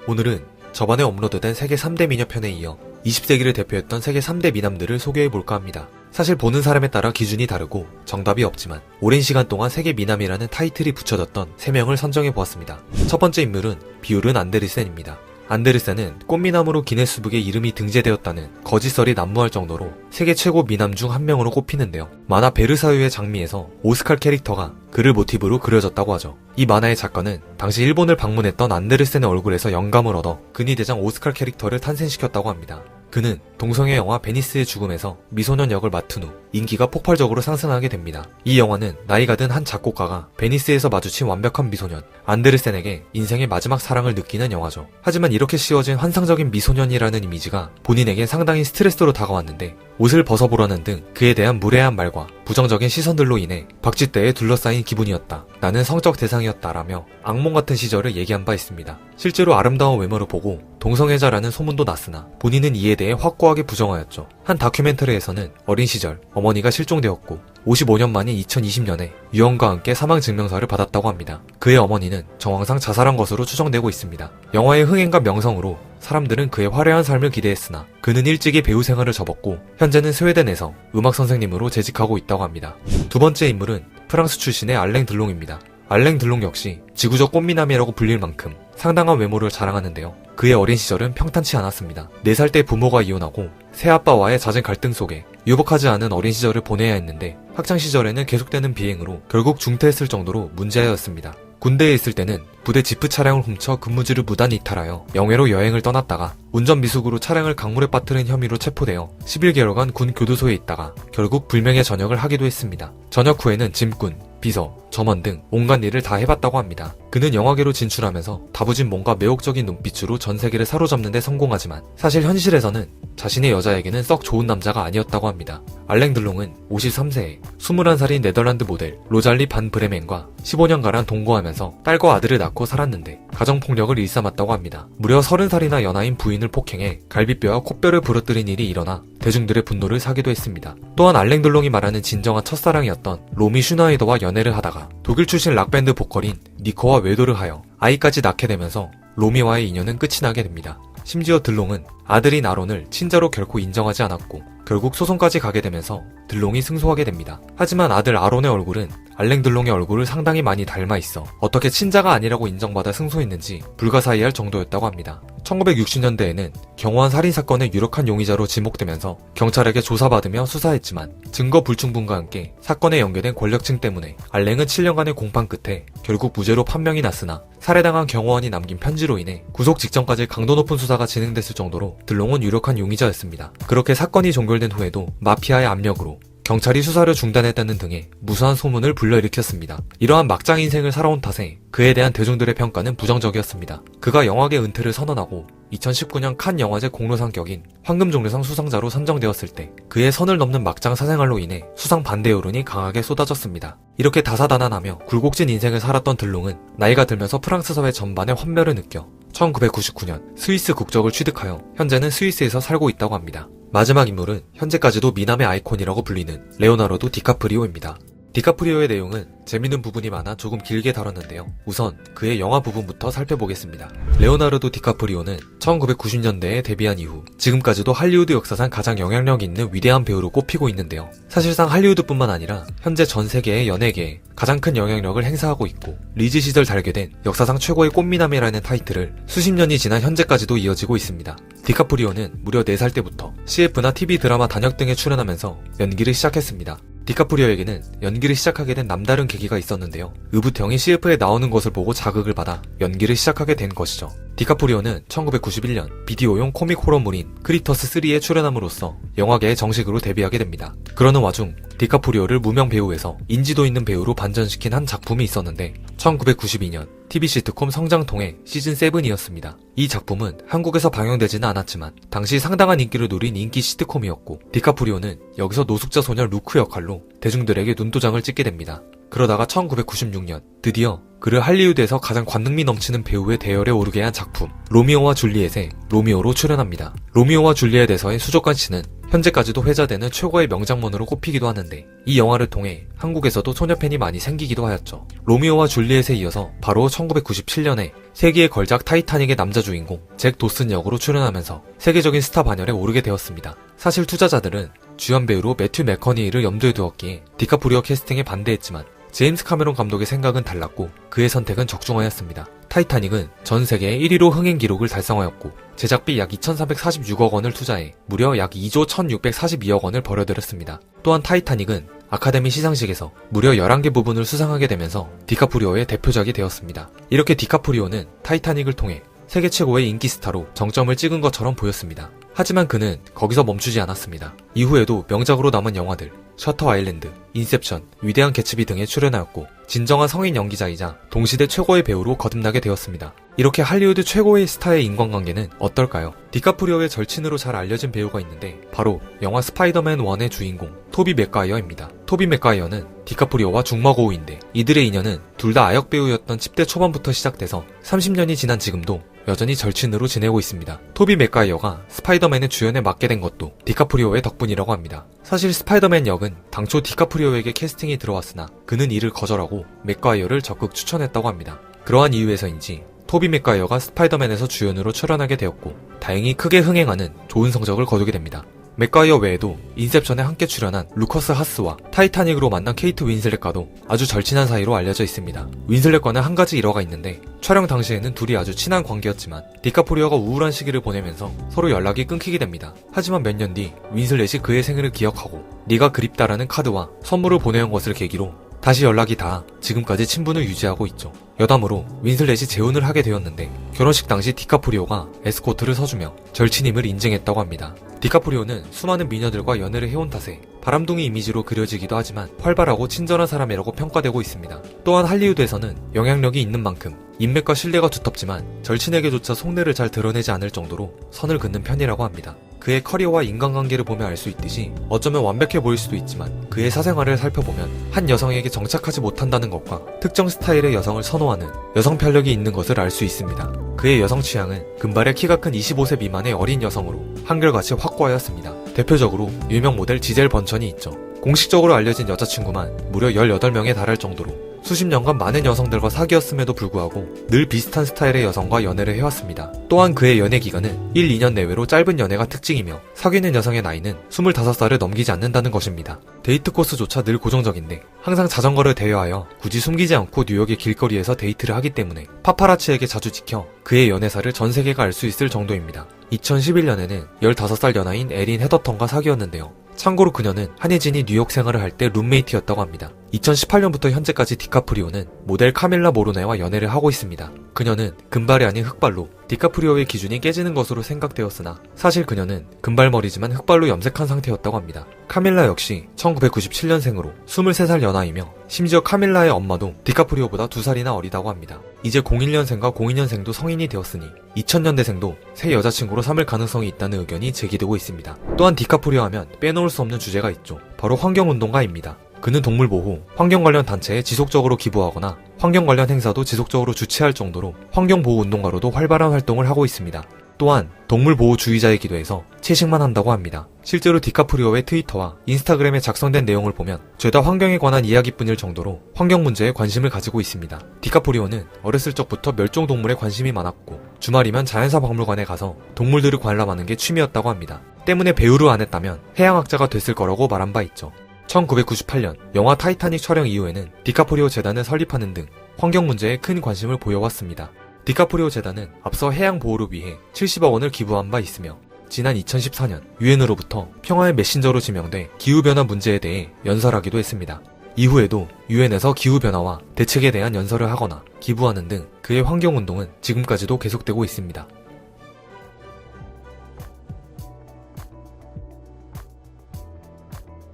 오늘은 저번에 업로드된 세계 3대 미녀편에 이어 20세기를 대표했던 세계 3대 미남들을 소개해볼까 합니다. 사실 보는 사람에 따라 기준이 다르고 정답이 없지만 오랜 시간 동안 세계 미남이라는 타이틀이 붙여졌던 3명을 선정해보았습니다. 첫 번째 인물은 비율은 안데르센입니다. 안데르센은 꽃미남으로 기네스북에 이름이 등재되었다는 거짓설이 난무할 정도로 세계 최고 미남 중 한 명으로 꼽히는데요. 만화 베르사유의 장미에서 오스칼 캐릭터가 그를 모티브로 그려졌다고 하죠. 이 만화의 작가는 당시 일본을 방문했던 안데르센의 얼굴에서 영감을 얻어 근위대장 오스칼 캐릭터를 탄생시켰다고 합니다. 그는 동성애 영화 베니스의 죽음에서 미소년 역을 맡은 후 인기가 폭발적으로 상승하게 됩니다. 이 영화는 나이가 든 한 작곡가가 베니스에서 마주친 완벽한 미소년 안데르센에게 인생의 마지막 사랑을 느끼는 영화죠. 하지만 이렇게 씌워진 환상적인 미소년이라는 이미지가 본인에게 상당히 스트레스로 다가왔는데 옷을 벗어보라는 등 그에 대한 무례한 말과 부정적인 시선들로 인해 박쥐떼에 둘러싸인 기분이었다. 나는 성적 대상이었다 라며 악몽 같은 시절을 얘기한 바 있습니다. 실제로 아름다운 외모를 보고 동성애자라는 소문도 났으나 본인은 이에 대해 확고하게 부정하였죠. 한 다큐멘터리에서는 어린 시절 어머니가 실종되었고 55년 만인 2020년에 유언과 함께 사망증명서를 받았다고 합니다. 그의 어머니는 정황상 자살한 것으로 추정되고 있습니다. 영화의 흥행과 명성으로 사람들은 그의 화려한 삶을 기대했으나 그는 일찍이 배우 생활을 접었고 현재는 스웨덴에서 음악 선생님으로 재직하고 있다고 합니다. 두 번째 인물은 프랑스 출신의 알랭 들롱입니다. 알랭 들롱 역시 지구적 꽃미남이라고 불릴 만큼 상당한 외모를 자랑하는데요. 그의 어린 시절은 평탄치 않았습니다. 4살 때 부모가 이혼하고 새아빠와의 잦은 갈등 속에 유복하지 않은 어린 시절을 보내야 했는데 학창시절에는 계속되는 비행으로 결국 중퇴했을 정도로 문제아였습니다. 군대에 있을 때는 부대 지프 차량을 훔쳐 근무지를 무단 이탈하여 영해로 여행을 떠났다가 운전 미숙으로 차량을 강물에 빠뜨린 혐의로 체포되어 11개월간 군 교도소에 있다가 결국 불명예 전역을 하기도 했습니다. 전역 후에는 짐꾼, 비서, 점원 등 온갖 일을 다 해봤다고 합니다. 그는 영화계로 진출하면서 다부진 몸과 매혹적인 눈빛으로 전 세계를 사로잡는 데 성공하지만 사실 현실에서는 자신의 여자에게는 썩 좋은 남자가 아니었다고 합니다. 알랭 들롱은 53세에 21살인 네덜란드 모델 로잘리 반 브레멘과 15년가량 동거하면서 딸과 아들을 낳고 살았는데 가정폭력을 일삼았다고 합니다. 무려 30살이나 연하인 부인을 폭행해 갈비뼈와 콧뼈를 부러뜨린 일이 일어나 대중들의 분노를 사기도 했습니다. 또한 알랭 들롱이 말하는 진정한 첫사랑이었던 로미 슈나이더와 연애를 하다가 독일 출신 락밴드 보컬인 니코와 외도를 하여 아이까지 낳게 되면서 로미와의 인연은 끝이 나게 됩니다. 심지어 들롱은 아들인 아론을 친자로 결코 인정하지 않았고 결국 소송까지 가게 되면서 들롱이 승소하게 됩니다. 하지만 아들 아론의 얼굴은 알랭 들롱의 얼굴을 상당히 많이 닮아 있어 어떻게 친자가 아니라고 인정받아 승소했는지 불가사의할 정도였다고 합니다. 1960년대에는 경호한 살인사건의 유력한 용의자로 지목되면서 경찰에게 조사받으며 수사했지만 증거 불충분과 함께 사건에 연계된 권력층 때문에 알랭은 7년간의 공판 끝에 결국 무죄로 판명이 났으나 살해당한 경호원이 남긴 편지로 인해 구속 직전까지 강도 높은 수사가 진행됐을 정도로 들롱은 유력한 용의자였습니다. 그렇게 사건이 종결된 후에도 마피아의 압력으로 경찰이 수사를 중단했다는 등의 무수한 소문을 불러일으켰습니다. 이러한 막장 인생을 살아온 탓에 그에 대한 대중들의 평가는 부정적이었습니다. 그가 영화계 은퇴를 선언하고 2019년 칸 영화제 공로상 격인 황금종려상 수상자로 선정되었을 때 그의 선을 넘는 막장 사생활로 인해 수상 반대 여론이 강하게 쏟아졌습니다. 이렇게 다사다난하며 굴곡진 인생을 살았던 들롱은 나이가 들면서 프랑스 사회 전반의 환멸을 느껴 1999년 스위스 국적을 취득하여 현재는 스위스에서 살고 있다고 합니다. 마지막 인물은 현재까지도 미남의 아이콘이라고 불리는 레오나르도 디카프리오입니다. 디카프리오의 내용은 재밌는 부분이 많아 조금 길게 다뤘는데요. 우선 그의 영화 부분부터 살펴보겠습니다. 레오나르도 디카프리오는 1990년대에 데뷔한 이후 지금까지도 할리우드 역사상 가장 영향력 있는 위대한 배우로 꼽히고 있는데요. 사실상 할리우드뿐만 아니라 현재 전 세계의 연예계에 가장 큰 영향력을 행사하고 있고 리즈 시절 달게 된 역사상 최고의 꽃미남이라는 타이틀을 수십 년이 지난 현재까지도 이어지고 있습니다. 디카프리오는 무려 4살 때부터 CF나 TV 드라마 단역 등에 출연하면서 연기를 시작했습니다. 디카프리오에게는 연기를 시작하게 된 남다른 계기가 있었는데요. 의붓형이 CF에 나오는 것을 보고 자극을 받아 연기를 시작하게 된 것이죠. 디카프리오는 1991년 비디오용 코믹 호러물인 크리터스 3에 출연함으로써 영화계에 정식으로 데뷔하게 됩니다. 그러는 와중 디카프리오를 무명 배우에서 인지도 있는 배우로 반전시킨 한 작품이 있었는데 1992년 TV 시트콤 성장통의 시즌 7이었습니다. 이 작품은 한국에서 방영되지는 않았지만 당시 상당한 인기를 누린 인기 시트콤이었고 디카프리오는 여기서 노숙자 소녀 루크 역할로 대중들에게 눈도장을 찍게 됩니다. 그러다가 1996년 드디어 그를 할리우드에서 가장 관능미 넘치는 배우의 대열에 오르게 한 작품 로미오와 줄리엣의 로미오로 출연합니다. 로미오와 줄리엣에서의 수족관 씬은 현재까지도 회자되는 최고의 명장면으로 꼽히기도 하는데 이 영화를 통해 한국에서도 소녀팬이 많이 생기기도 하였죠. 로미오와 줄리엣에 이어서 바로 1997년에 세기의 걸작 타이타닉의 남자 주인공 잭 도슨 역으로 출연하면서 세계적인 스타 반열에 오르게 되었습니다. 사실 투자자들은 주연 배우로 매튜 맥커니를 염두에 두었기에 디카프리오 캐스팅에 반대했지만 제임스 카메론 감독의 생각은 달랐고 그의 선택은 적중하였습니다. 타이타닉은 전 세계 1위로 흥행 기록을 달성하였고 제작비 약 2,346억 원을 투자해 무려 약 2조 1,642억 원을 벌어들였습니다. 또한 타이타닉은 아카데미 시상식에서 무려 11개 부분을 수상하게 되면서 디카프리오의 대표작이 되었습니다. 이렇게 디카프리오는 타이타닉을 통해 세계 최고의 인기 스타로 정점을 찍은 것처럼 보였습니다. 하지만 그는 거기서 멈추지 않았습니다. 이후에도 명작으로 남은 영화들 셔터 아일랜드, 인셉션, 위대한 개츠비 등에 출연하였고 진정한 성인 연기자이자 동시대 최고의 배우로 거듭나게 되었습니다. 이렇게 할리우드 최고의 스타의 인간관계는 어떨까요? 디카프리오의 절친으로 잘 알려진 배우가 있는데 바로 영화 스파이더맨 1의 주인공 토비 맥과이어입니다. 토비 맥과이어는 디카프리오와 중마고우인데 이들의 인연은 둘 다 아역 배우였던 10대 초반부터 시작돼서 30년이 지난 지금도 여전히 절친으로 지내고 있습니다. 토비 맥과이어가 스파이더맨의 주연에 맡게 된 것도 디카프리오의 덕분이라고 합니다. 사실 스파이더맨 역은 당초 디카프리오에게 캐스팅이 들어왔으나 그는 이를 거절하고 맥과이어를 적극 추천했다고 합니다. 그러한 이유에서인지 토비 맥과이어가 스파이더맨에서 주연으로 출연하게 되었고 다행히 크게 흥행하는 좋은 성적을 거두게 됩니다. 맥과이어 외에도 인셉션에 함께 출연한 루커스 하스와 타이타닉으로 만난 케이트 윈슬렛과도 아주 절친한 사이로 알려져 있습니다. 윈슬렛과는 한 가지 일화가 있는데 촬영 당시에는 둘이 아주 친한 관계였지만 디카프리오가 우울한 시기를 보내면서 서로 연락이 끊기게 됩니다. 하지만 몇 년 뒤 윈슬렛이 그의 생일을 기억하고 네가 그립다라는 카드와 선물을 보내온 것을 계기로 다시 연락이 닿아 지금까지 친분을 유지하고 있죠. 여담으로 윈슬렛이 재혼을 하게 되었는데 결혼식 당시 디카프리오가 에스코트를 서주며 절친임을 인증했다고 합니다. 디카프리오는 수많은 미녀들과 연애를 해온 탓에 바람둥이 이미지로 그려지기도 하지만 활발하고 친절한 사람이라고 평가되고 있습니다. 또한 할리우드에서는 영향력이 있는 만큼 인맥과 신뢰가 두텁지만 절친에게조차 속내를 잘 드러내지 않을 정도로 선을 긋는 편이라고 합니다. 그의 커리어와 인간관계를 보면 알 수 있듯이 어쩌면 완벽해 보일 수도 있지만 그의 사생활을 살펴보면 한 여성에게 정착하지 못한다는 것과 특정 스타일의 여성을 선호하는 여성 편력이 있는 것을 알 수 있습니다. 그의 여성 취향은 금발의 키가 큰 25세 미만의 어린 여성으로 한결같이 확고하였습니다. 대표적으로 유명 모델 지젤 번천이 있죠. 공식적으로 알려진 여자친구만 무려 18명에 달할 정도로 수십 년간 많은 여성들과 사귀었음에도 불구하고 늘 비슷한 스타일의 여성과 연애를 해왔습니다. 또한 그의 연애 기간은 1, 2년 내외로 짧은 연애가 특징이며 사귀는 여성의 나이는 25살을 넘기지 않는다는 것입니다. 데이트 코스조차 늘 고정적인데 항상 자전거를 대여하여 굳이 숨기지 않고 뉴욕의 길거리에서 데이트를 하기 때문에 파파라치에게 자주 찍혀 그의 연애사를 전 세계가 알 수 있을 정도입니다. 2011년에는 15살 연하인 에린 헤더턴과 사귀었는데요. 참고로 그녀는 한혜진이 뉴욕 생활을 할 때 룸메이트였다고 합니다. 2018년부터 현재까지 디카프리오는 모델 카밀라 모로네와 연애를 하고 있습니다. 그녀는 금발이 아닌 흑발로 디카프리오의 기준이 깨지는 것으로 생각되었으나 사실 그녀는 금발머리지만 흑발로 염색한 상태였다고 합니다. 카밀라 역시 1997년생으로 23살 연하이며 심지어 카밀라의 엄마도 디카프리오보다 2살이나 어리다고 합니다. 이제 01년생과 02년생도 성인이 되었으니 2000년대생도 새 여자친구로 삼을 가능성이 있다는 의견이 제기되고 있습니다. 또한 디카프리오 하면 빼놓을 수 없는 주제가 있죠. 바로 환경운동가입니다. 그는 동물보호, 환경 관련 단체에 지속적으로 기부하거나 환경 관련 행사도 지속적으로 주최할 정도로 환경보호운동가로도 활발한 활동을 하고 있습니다. 또한 동물보호주의자이기도 해서 채식만 한다고 합니다. 실제로 디카프리오의 트위터와 인스타그램에 작성된 내용을 보면 죄다 환경에 관한 이야기뿐일 정도로 환경 문제에 관심을 가지고 있습니다. 디카프리오는 어렸을 적부터 멸종동물에 관심이 많았고 주말이면 자연사 박물관에 가서 동물들을 관람하는 게 취미였다고 합니다. 때문에 배우를 안 했다면 해양학자가 됐을 거라고 말한 바 있죠. 1998년 영화 타이타닉 촬영 이후에는 디카프리오 재단을 설립하는 등 환경 문제에 큰 관심을 보여왔습니다. 디카프리오 재단은 앞서 해양 보호를 위해 70억 원을 기부한 바 있으며 지난 2014년 유엔으로부터 평화의 메신저로 지명돼 기후변화 문제에 대해 연설하기도 했습니다. 이후에도 유엔에서 기후변화와 대책에 대한 연설을 하거나 기부하는 등 그의 환경운동은 지금까지도 계속되고 있습니다.